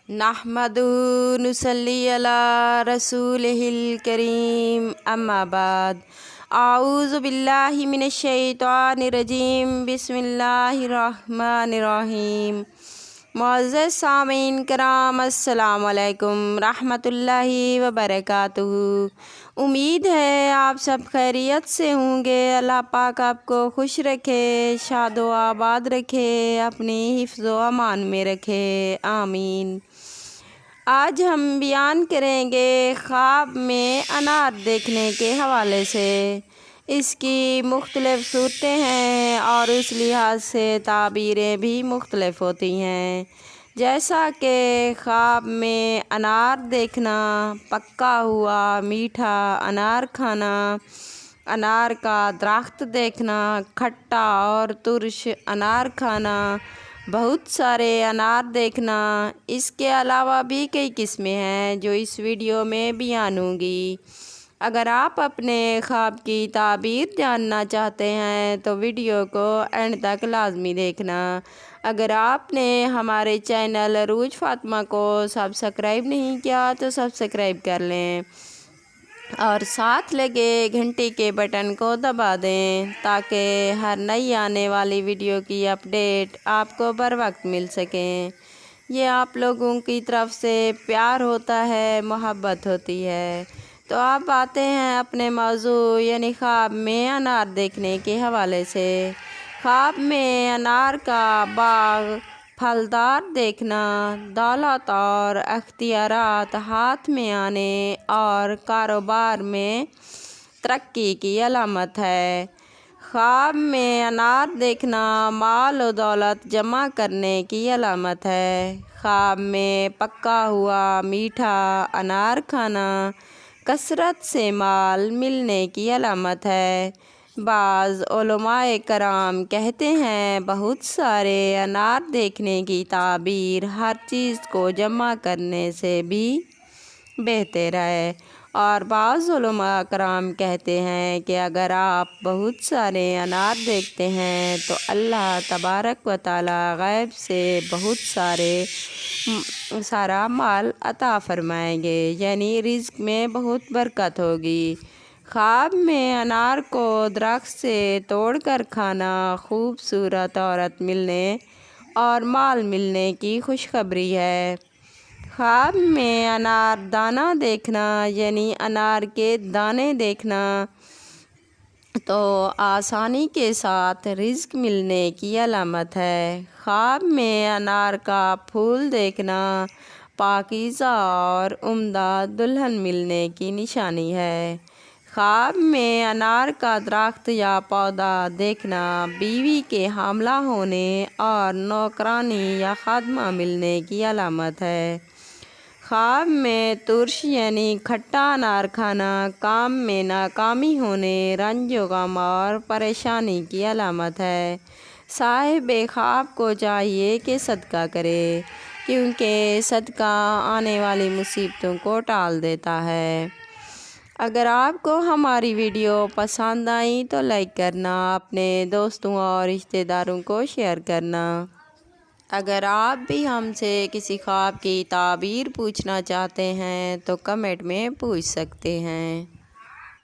नहमदुहु नुसल्ली अला रसूलिहिल करीम अम्मा बाद आऊज़ु बिल्लाहि मिनश शैतानिर रजीम बिस्मिल्लाहिर रहमानिर रहीम। मुअज़्ज़ज़ सामीन कराम अस्सलामु अलैकुम रहमतुल्लाहि व बरकातुहू। उम्मीद है आप सब खैरियत से होंगे। अल्लाह पाक आपको खुश रखे, शादो आबाद रखे, अपनी हिफ्ज़ो अमान में रखे, आमीन। आज हम बयान करेंगे ख्वाब में अनार देखने के हवाले से। इसकी मुख्तलिफ़ सूरतें हैं और उस लिहाज से ताबीरें भी मुख्तलिफ़ होती हैं। जैसा कि ख्वाब में अनार देखना, पक्का हुआ मीठा अनार खाना, अनार का दरख्त देखना, खट्टा और तुर्श अनार खाना, बहुत सारे अनार देखना। इसके अलावा भी कई किस्में हैं जो इस वीडियो में बयान होंगी। अगर आप अपने ख्वाब की ताबीर जानना चाहते हैं तो वीडियो को एंड तक लाजमी देखना। अगर आपने हमारे चैनल अरूज फातिमा को सब्सक्राइब नहीं किया तो सब्सक्राइब कर लें और साथ लगे घंटी के बटन को दबा दें ताकि हर नई आने वाली वीडियो की अपडेट आपको बर वक्त मिल सकें। ये आप लोगों की तरफ से प्यार होता है, मोहब्बत होती है। तो आप आते हैं अपने मौजू यानी ख्वाब में अनार देखने के हवाले से। ख्वाब में अनार का बाग फलदार देखना दौलत और अख्तियारात हाथ में आने और कारोबार में तरक्की की अलामत है। ख्वाब में अनार देखना माल और दौलत जमा करने की अलामत है। ख्वाब में पक्का हुआ मीठा अनार खाना कसरत से माल मिलने की अलामत है। बाज़ उलमाए कराम कहते हैं बहुत सारे अनार देखने की ताबीर हर चीज़ को जमा करने से भी बेहतर है। और बाज़ उलमा कराम कहते हैं कि अगर आप बहुत सारे अनार देखते हैं तो अल्लाह तबारक व तआला गैब से बहुत सारा माल अता फरमाएंगे, यानी रिज़्क़ में बहुत बरकत होगी। ख्वाब में अनार को दरख्त से तोड़कर खाना खूबसूरत औरत मिलने और माल मिलने की खुशखबरी है। ख्वाब में अनार दाना देखना यानी अनार के दाने देखना तो आसानी के साथ रिज़्क़ मिलने की अलामत है। ख्वाब में अनार का फूल देखना पाकीज़ा और उम्दा दुल्हन मिलने की निशानी है। ख्वाब में अनार का दरख्त या पौधा देखना बीवी के हामला होने और नौकरानी या खादमा मिलने की अलामत है। ख्वाब में तुर्श यानी खट्टा अनार खाना काम में नाकामी होने, रंज गम और परेशानी की अलामत है। साहिब ख्वाब को चाहिए कि सदका करे क्योंकि सदका आने वाली मुसीबतों को टाल देता है। अगर आपको हमारी वीडियो पसंद आई तो लाइक करना, अपने दोस्तों और रिश्तेदारों को शेयर करना। अगर आप भी हमसे किसी ख्वाब की ताबीर पूछना चाहते हैं तो कमेंट में पूछ सकते हैं।